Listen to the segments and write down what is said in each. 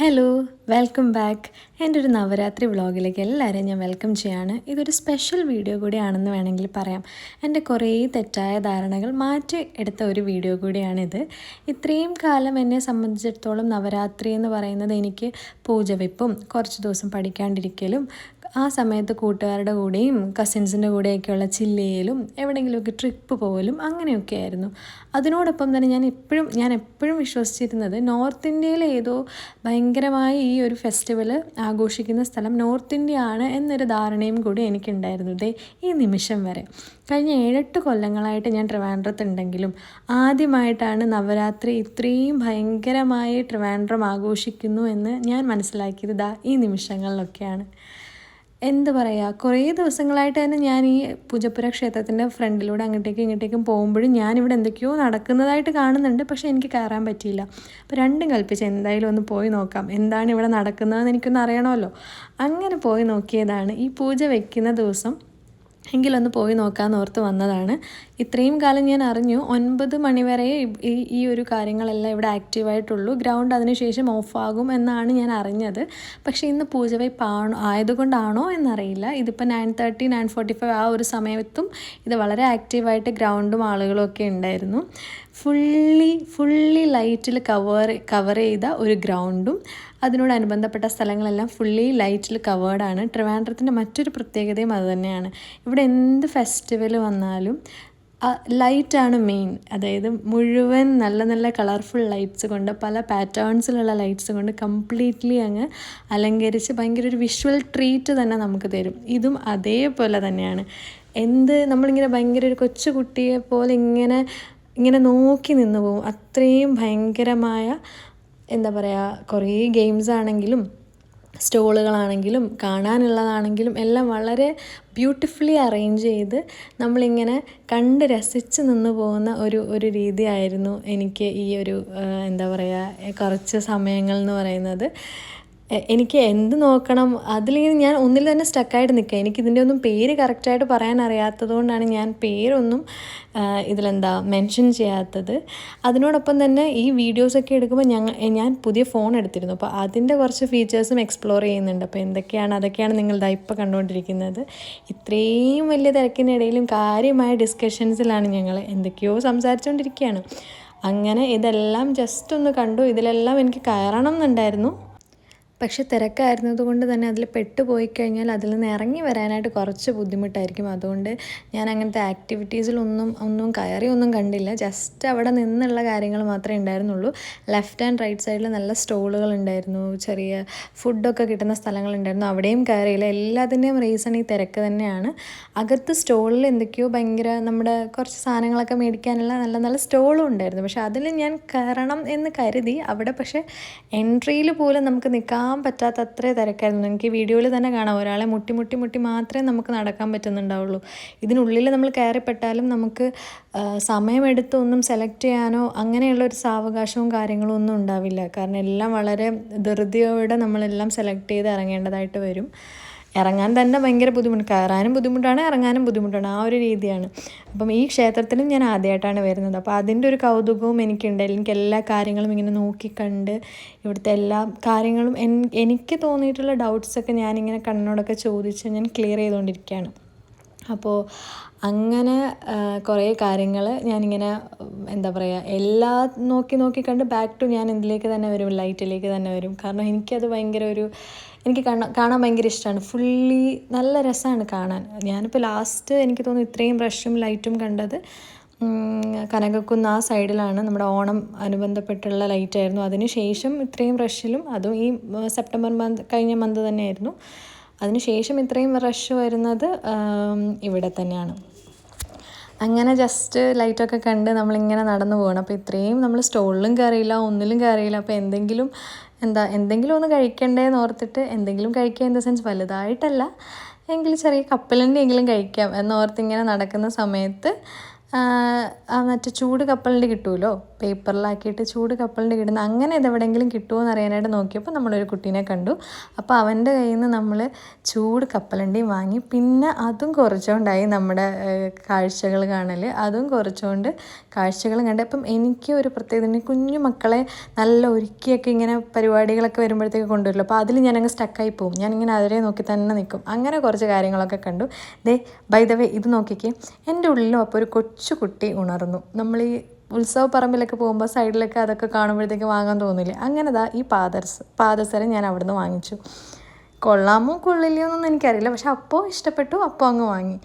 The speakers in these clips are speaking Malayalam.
Hello, welcome back. എൻ്റെ ഒരു നവരാത്രി വ്ളോഗിലേക്ക് എല്ലാവരെയും ഞാൻ വെൽക്കം ചെയ്യാണ്. ഇതൊരു സ്പെഷ്യൽ വീഡിയോ കൂടിയാണെന്ന് വേണമെങ്കിൽ പറയാം. എൻ്റെ കുറേ തെറ്റായ ധാരണകൾ മാറ്റി എടുത്ത ഒരു വീഡിയോ കൂടിയാണിത്. ഇത്രയും കാലം എന്നെ സംബന്ധിച്ചിടത്തോളം നവരാത്രി എന്ന് പറയുന്നത് എനിക്ക് പൂജ വെപ്പും കുറച്ച് ദിവസം പഠിക്കാണ്ടിരിക്കലും ആ സമയത്ത് കൂട്ടുകാരുടെ കൂടെയും കസിൻസിൻ്റെ കൂടെയൊക്കെയുള്ള ചില്ലയിലും എവിടെയെങ്കിലുമൊക്കെ ട്രിപ്പ് പോകലും അങ്ങനെയൊക്കെ ആയിരുന്നു. അതിനോടൊപ്പം തന്നെ ഞാൻ എപ്പോഴും വിശ്വസിച്ചിരുന്നത് നോർത്ത് ഇന്ത്യയിൽ ഏതോ ഭയങ്കരമായി ഈ ഒരു ഫെസ്റ്റിവൽ ആഘോഷിക്കുന്ന സ്ഥലം നോർത്ത് ഇന്ത്യ ആണ് എന്നൊരു ധാരണയും കൂടി എനിക്കുണ്ടായിരുന്നു. ഈ നിമിഷം വരെ കഴിഞ്ഞ 7-8 കൊല്ലങ്ങളായിട്ട് ഞാൻ ട്രിവാൻഡ്രത്തുണ്ടെങ്കിലും ആദ്യമായിട്ടാണ് നവരാത്രി ഇത്രയും ഭയങ്കരമായി ട്രിവാൻഡ്രം ആഘോഷിക്കുന്നു എന്ന് ഞാൻ മനസ്സിലാക്കിയത് ഈ നിമിഷങ്ങളിലൊക്കെയാണ്. എന്ത് പറയുക, കുറേ ദിവസങ്ങളായിട്ട് തന്നെ ഞാൻ ഈ പൂജപ്പുര ക്ഷേത്രത്തിൻ്റെ ഫ്രണ്ടിലൂടെ അങ്ങോട്ടേക്കും ഇങ്ങോട്ടേക്കും പോകുമ്പോഴും ഞാനിവിടെ എന്തൊക്കെയോ നടക്കുന്നതായിട്ട് കാണുന്നുണ്ട്. പക്ഷേ എനിക്ക് കയറാൻ പറ്റിയില്ല. അപ്പോൾ രണ്ടും കൽപ്പിച്ച് എന്തായാലും ഒന്ന് പോയി നോക്കാം, എന്താണ് ഇവിടെ നടക്കുന്നതെന്ന് എനിക്കൊന്ന് അറിയണമല്ലോ. അങ്ങനെ പോയി നോക്കിയതാണ്. ഈ പൂജ വയ്ക്കുന്ന ദിവസം എങ്കിലൊന്ന് പോയി നോക്കാമെന്ന് ഓർത്ത് വന്നതാണ്. ഇത്രയും കാലം ഞാൻ അറിഞ്ഞു 9 മണിവരെ ഈ ഒരു കാര്യങ്ങളെല്ലാം ഇവിടെ ആക്റ്റീവായിട്ടുള്ളൂ, ഗ്രൗണ്ട് അതിനുശേഷം ഓഫാകും എന്നാണ് ഞാൻ അറിഞ്ഞത്. പക്ഷേ ഇന്ന് പൂജ വയ്പ്പാണോ ആയതുകൊണ്ടാണോ എന്നറിയില്ല, ഇതിപ്പോൾ 9:30 9:45 ആ ഒരു സമയത്തും ഇത് വളരെ ആക്റ്റീവായിട്ട് ഗ്രൗണ്ടും ആളുകളും ഒക്കെ ഉണ്ടായിരുന്നു. ഫുള്ളി ലൈറ്റിൽ കവർ ചെയ്ത ഒരു ഗ്രൗണ്ടും അതിനോടനുബന്ധപ്പെട്ട സ്ഥലങ്ങളെല്ലാം ഫുള്ളി ലൈറ്റിൽ കവേർഡാണ്. ട്രിവാൻഡ്രത്തിൻ്റെ മറ്റൊരു പ്രത്യേകതയും അതുതന്നെയാണ്. ഇവിടെ എന്ത് ഫെസ്റ്റിവൽ വന്നാലും ലൈറ്റാണ് മെയിൻ. അതായത് മുഴുവൻ നല്ല നല്ല കളർഫുൾ ലൈറ്റ്സ് കൊണ്ട്, പല പാറ്റേൺസിലുള്ള ലൈറ്റ്സ് കൊണ്ട് കംപ്ലീറ്റ്ലി അങ്ങ് അലങ്കരിച്ച് ഭയങ്കര ഒരു വിഷ്വൽ ട്രീറ്റ് തന്നെ നമുക്ക് തരും. ഇതും അതേപോലെ തന്നെയാണ്. നമ്മളിങ്ങനെ ഭയങ്കര ഒരു കൊച്ചു കുട്ടിയെ പോലെ ഇങ്ങനെ നോക്കി നിന്ന് പോകും. അത്രയും ഭയങ്കരമായ എന്താ പറയുക, കുറേ ഗെയിംസ് ആണെങ്കിലും സ്റ്റോളുകളാണെങ്കിലും കാണാനുള്ളതാണെങ്കിലും എല്ലാം വളരെ ബ്യൂട്ടിഫുള്ളി അറേഞ്ച് ചെയ്ത് നമ്മളിങ്ങനെ കണ്ട് രസിച്ച് നിന്ന് പോകുന്ന ഒരു രീതിയായിരുന്നു എനിക്ക് ഈ ഒരു എന്താ പറയുക കുറച്ച് സമയങ്ങൾ എന്ന് പറയുന്നത്. എനിക്ക് എന്ത് നോക്കണം അതിലിങ്ങനെ ഞാൻ ഒന്നിൽ തന്നെ സ്റ്റക്കായിട്ട് നിൽക്കുക. എനിക്കിതിൻ്റെ ഒന്നും പേര് കറക്റ്റായിട്ട് പറയാൻ അറിയാത്തത് കൊണ്ടാണ് ഞാൻ പേരൊന്നും മെൻഷൻ ചെയ്യാത്തത്. അതിനോടൊപ്പം തന്നെ ഈ വീഡിയോസൊക്കെ എടുക്കുമ്പോൾ ഞാൻ പുതിയ ഫോൺ എടുത്തിരുന്നു. അപ്പോൾ അതിൻ്റെ കുറച്ച് ഫീച്ചേഴ്സും എക്സ്പ്ലോർ ചെയ്യുന്നുണ്ട്. അപ്പോൾ അതൊക്കെയാണ് നിങ്ങൾ ഇപ്പോൾ കണ്ടുകൊണ്ടിരിക്കുന്നത്. ഇത്രയും വലിയ തിരക്കിനിടയിലും കാര്യമായ ഡിസ്കഷൻസിലാണ് ഞങ്ങൾ, എന്തൊക്കെയോ സംസാരിച്ചുകൊണ്ടിരിക്കുകയാണ്. അങ്ങനെ ഇതെല്ലാം ജസ്റ്റ് ഒന്ന് കണ്ടു. ഇതിലെല്ലാം എനിക്ക് കയറണം എന്നുണ്ടായിരുന്നു. പക്ഷെ തിരക്കായിരുന്നത് കൊണ്ട് തന്നെ അതിൽ പെട്ടുപോയി കഴിഞ്ഞാൽ അതിൽ നിന്ന് ഇറങ്ങി വരാനായിട്ട് കുറച്ച് ബുദ്ധിമുട്ടായിരിക്കും. അതുകൊണ്ട് ഞാൻ അങ്ങനത്തെ ആക്ടിവിറ്റീസിലൊന്നും കയറിയൊന്നും കണ്ടില്ല. ജസ്റ്റ് അവിടെ നിന്നുള്ള കാര്യങ്ങൾ മാത്രമേ ഉണ്ടായിരുന്നുള്ളൂ. ലെഫ്റ്റ് ആൻഡ് റൈറ്റ് സൈഡിൽ നല്ല സ്റ്റോളുകൾ ഉണ്ടായിരുന്നു, ചെറിയ ഫുഡൊക്കെ കിട്ടുന്ന സ്ഥലങ്ങളുണ്ടായിരുന്നു. അവിടെയും കയറിയില്ല. എല്ലാത്തിൻ്റെയും റീസൺ ഈ തിരക്ക് തന്നെയാണ്. അകത്ത് സ്റ്റോളിൽ എന്തൊക്കെയോ ഭയങ്കര നമ്മുടെ കുറച്ച് സാധനങ്ങളൊക്കെ മേടിക്കാനുള്ള നല്ല നല്ല സ്റ്റോളും ഉണ്ടായിരുന്നു. പക്ഷെ അതിൽ ഞാൻ കയറണം എന്ന് കരുതി. അവിടെ പക്ഷേ എൻട്രിയിൽ പോലും നമുക്ക് നിൽക്കാൻ പറ്റാത്ത അത്രേ തിരക്കായിരുന്നു. നിങ്ങൾക്ക് ഈ വീഡിയോയിൽ തന്നെ കാണാം, ഒരാളെ മുട്ടി മാത്രമേ നമുക്ക് നടക്കാൻ പറ്റുന്നുണ്ടാവുള്ളൂ. ഇതിനുള്ളിൽ നമ്മൾ കയറിപ്പെട്ടാലും നമുക്ക് സമയമെടുത്തൊന്നും സെലക്ട് ചെയ്യാനോ അങ്ങനെയുള്ളൊരു സാവകാശവും കാര്യങ്ങളും ഒന്നും ഉണ്ടാവില്ല. കാരണം എല്ലാം വളരെ ധൃതിയോടെ നമ്മളെല്ലാം സെലക്ട് ചെയ്ത് ഇറങ്ങേണ്ടതായിട്ട് വരും. ഇറങ്ങാൻ തന്നെ ഭയങ്കര ബുദ്ധിമുട്ട്, കയറാനും ബുദ്ധിമുട്ടാണ്, ഇറങ്ങാനും ബുദ്ധിമുട്ടാണ്, ആ ഒരു രീതിയാണ്. അപ്പം ഈ ക്ഷേത്രത്തിലും ഞാൻ ആദ്യമായിട്ടാണ് വരുന്നത്. അപ്പോൾ അതിൻ്റെ ഒരു കൗതുകവും എനിക്കുണ്ട്. എനിക്ക് എല്ലാ കാര്യങ്ങളും ഇങ്ങനെ നോക്കിക്കണ്ട് ഇവിടുത്തെ എല്ലാ കാര്യങ്ങളും എനിക്ക് തോന്നിയിട്ടുള്ള ഡൗട്ട്സൊക്കെ ഞാനിങ്ങനെ കണ്ണോടൊക്കെ ചോദിച്ച് ഞാൻ ക്ലിയർ ചെയ്തുകൊണ്ടിരിക്കുകയാണ്. അപ്പോൾ അങ്ങനെ കുറേ കാര്യങ്ങൾ ഞാനിങ്ങനെ എന്താ പറയുക എല്ലാം നോക്കി കണ്ട് ബാക്ക് ടു ഞാൻ ഇതിലേക്ക് തന്നെ വരും, ലൈറ്റിലേക്ക് തന്നെ വരും. കാരണം എനിക്കത് ഭയങ്കര എനിക്ക് കാണാൻ ഭയങ്കര ഇഷ്ടമാണ്. ഫുള്ളി നല്ല രസമാണ് കാണാൻ. ഞാനിപ്പോൾ ലാസ്റ്റ് എനിക്ക് തോന്നുന്നു ഇത്രയും റഷും ലൈറ്റും കണ്ടത് കനകക്കുന്ന് ആ സൈഡിലാണ്. നമ്മുടെ ഓണം അനുബന്ധപ്പെട്ടുള്ള ലൈറ്റായിരുന്നു. അതിന് ശേഷം ഇത്രയും റഷിലും, അതും ഈ സെപ്റ്റംബർ കഴിഞ്ഞ മന്ത് തന്നെയായിരുന്നു. അതിനുശേഷം ഇത്രയും റഷ് വരുന്നത് ഇവിടെ തന്നെയാണ്. അങ്ങനെ ജസ്റ്റ് ലൈറ്റൊക്കെ കണ്ട് നമ്മളിങ്ങനെ നടന്നു പോകണം. അപ്പോൾ ഇത്രയും നമ്മൾ സ്റ്റോളിലും കയറിയില്ല, ഒന്നിലും കയറിയില്ല. അപ്പോൾ എന്തെങ്കിലും ഒന്ന് കഴിക്കണ്ടേന്ന് ഓർത്തിട്ട്, എന്തെങ്കിലും കഴിക്കുക ഇൻ ദ സെൻസ് വലുതായിട്ടല്ല, എങ്കിലും ചെറിയ കപ്പലണ്ടി എങ്കിലും കഴിക്കാം എന്നോർത്തിങ്ങനെ നടക്കുന്ന സമയത്ത് മറ്റേ ചൂട് കപ്പലിൻ്റെ കിട്ടുമല്ലോ, പേപ്പറിലാക്കിയിട്ട് ചൂട് കപ്പലിൻ്റെ കിട്ടുന്ന, അങ്ങനെ ഇതെവിടെയെങ്കിലും കിട്ടുമോ എന്ന് അറിയാനായിട്ട് നോക്കിയപ്പോൾ നമ്മളൊരു കുട്ടീനെ കണ്ടു. അപ്പോൾ അവൻ്റെ കയ്യിൽ നിന്ന് നമ്മൾ ചൂട് കപ്പലണ്ടിയും വാങ്ങി. പിന്നെ അതും കുറച്ചുകൊണ്ടായി നമ്മുടെ കാഴ്ചകൾ കാണൽ, അതും കുറച്ചുകൊണ്ട് കാഴ്ചകളും കണ്ട്. അപ്പം എനിക്ക് ഒരു പ്രത്യേകത, കുഞ്ഞു മക്കളെ നല്ല ഒരുക്കിയൊക്കെ ഇങ്ങനെ പരിപാടികളൊക്കെ വരുമ്പോഴത്തേക്ക് കൊണ്ടുവരില്ലോ, അപ്പോൾ അതിൽ ഞാനങ്ങ് സ്റ്റക്കായി പോകും. ഞാനിങ്ങനെ അവരെ നോക്കി തന്നെ നിൽക്കും. അങ്ങനെ കുറച്ച് കാര്യങ്ങളൊക്കെ കണ്ടു. ബൈ ദ വേ ഇത് നോക്കിക്കേ, എൻ്റെ ഉള്ളിലും അപ്പോൾ ഒരു കൊച്ചു കുട്ടി ഉണർന്നു. നമ്മൾ ഈ ഉത്സവ പറമ്പിലൊക്കെ പോകുമ്പോൾ സൈഡിലൊക്കെ അതൊക്കെ കാണുമ്പോഴത്തേക്ക് വാങ്ങാൻ തോന്നില്ലേ, അങ്ങനെ ഈ പാദസരം ഞാൻ അവിടെ നിന്ന് വാങ്ങിച്ചു. കൊള്ളാമോ കൊള്ളില്ലയോ എന്നൊന്നും എനിക്കറിയില്ല, പക്ഷെ അപ്പോൾ ഇഷ്ടപ്പെട്ടു, അപ്പോൾ അങ്ങ് വാങ്ങി.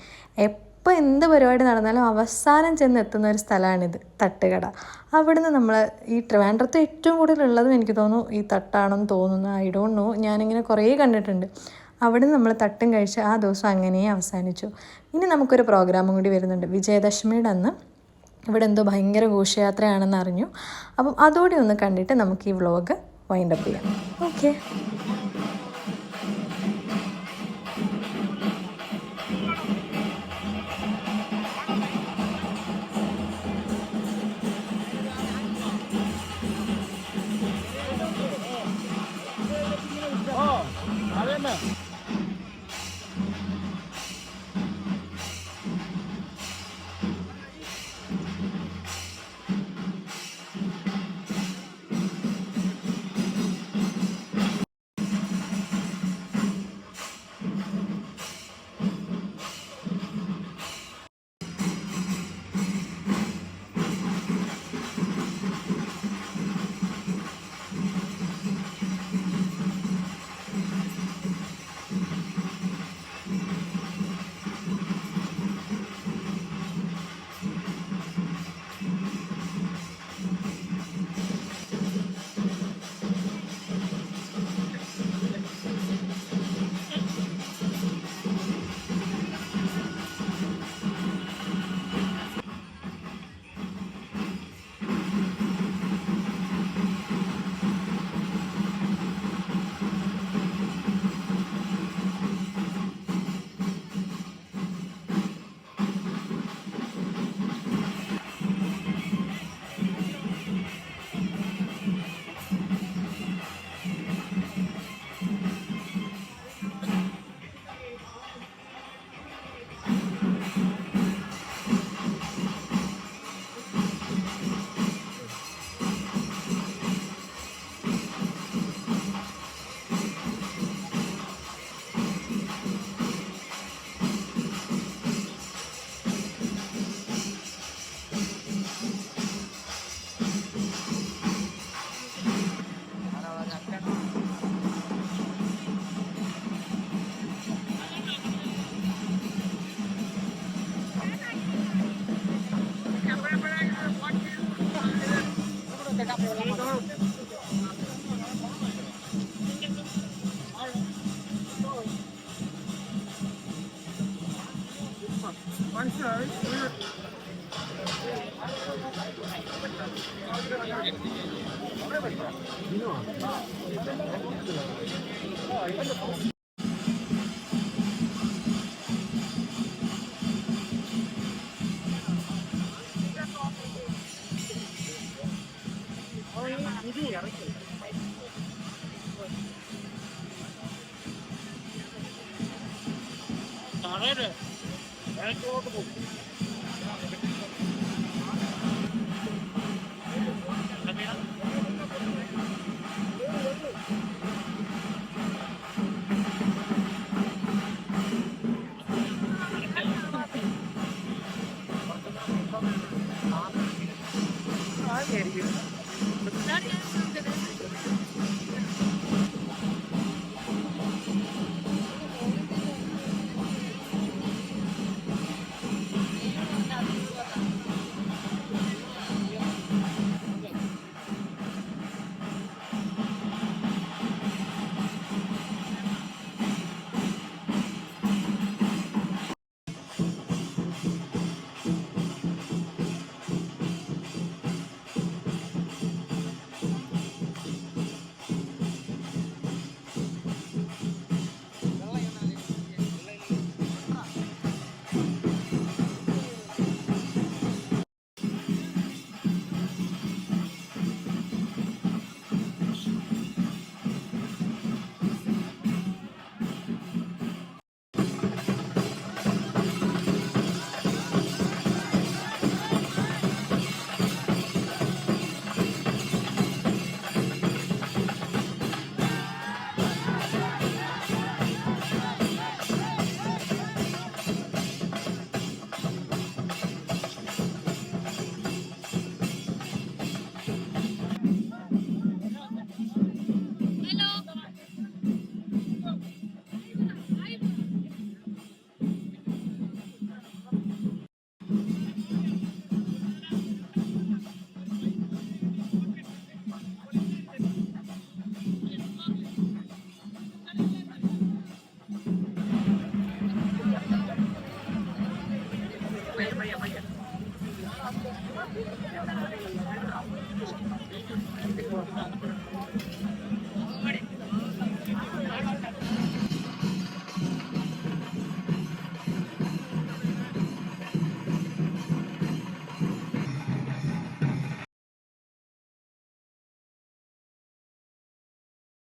എപ്പോൾ എന്ത് പരിപാടി നടന്നാലും അവസാനം ചെന്ന് എത്തുന്ന ഒരു സ്ഥലമാണിത്, തട്ടുകട. അവിടുന്ന് നമ്മൾ ഈ ട്രിവാൻഡ്രത്ത് ഏറ്റവും കൂടുതലുള്ളതും എനിക്ക് തോന്നുന്നു ഈ തട്ടാണെന്ന് തോന്നുന്നു, ഐ ഡോണ്ട് നോ, ഞാനിങ്ങനെ കുറേ കണ്ടിട്ടുണ്ട്. അവിടെ നമ്മൾ തട്ടും കഴിച്ച് ആ ദിവസം അങ്ങനെ അവസാനിച്ചു. ഇനി നമുക്കൊരു പ്രോഗ്രാമും കൂടി വരുന്നുണ്ട്, വിജയദശമിയുടെ അന്ന് ഇവിടെ എന്തോ ഭയങ്കര ഘോഷയാത്രയാണെന്ന് അറിഞ്ഞു. അപ്പം അതോടെ ഒന്ന് കണ്ടിട്ട് നമുക്ക് ഈ വ്ളോഗ് വൈൻഡപ്പ് ചെയ്യാം. ഓക്കെ.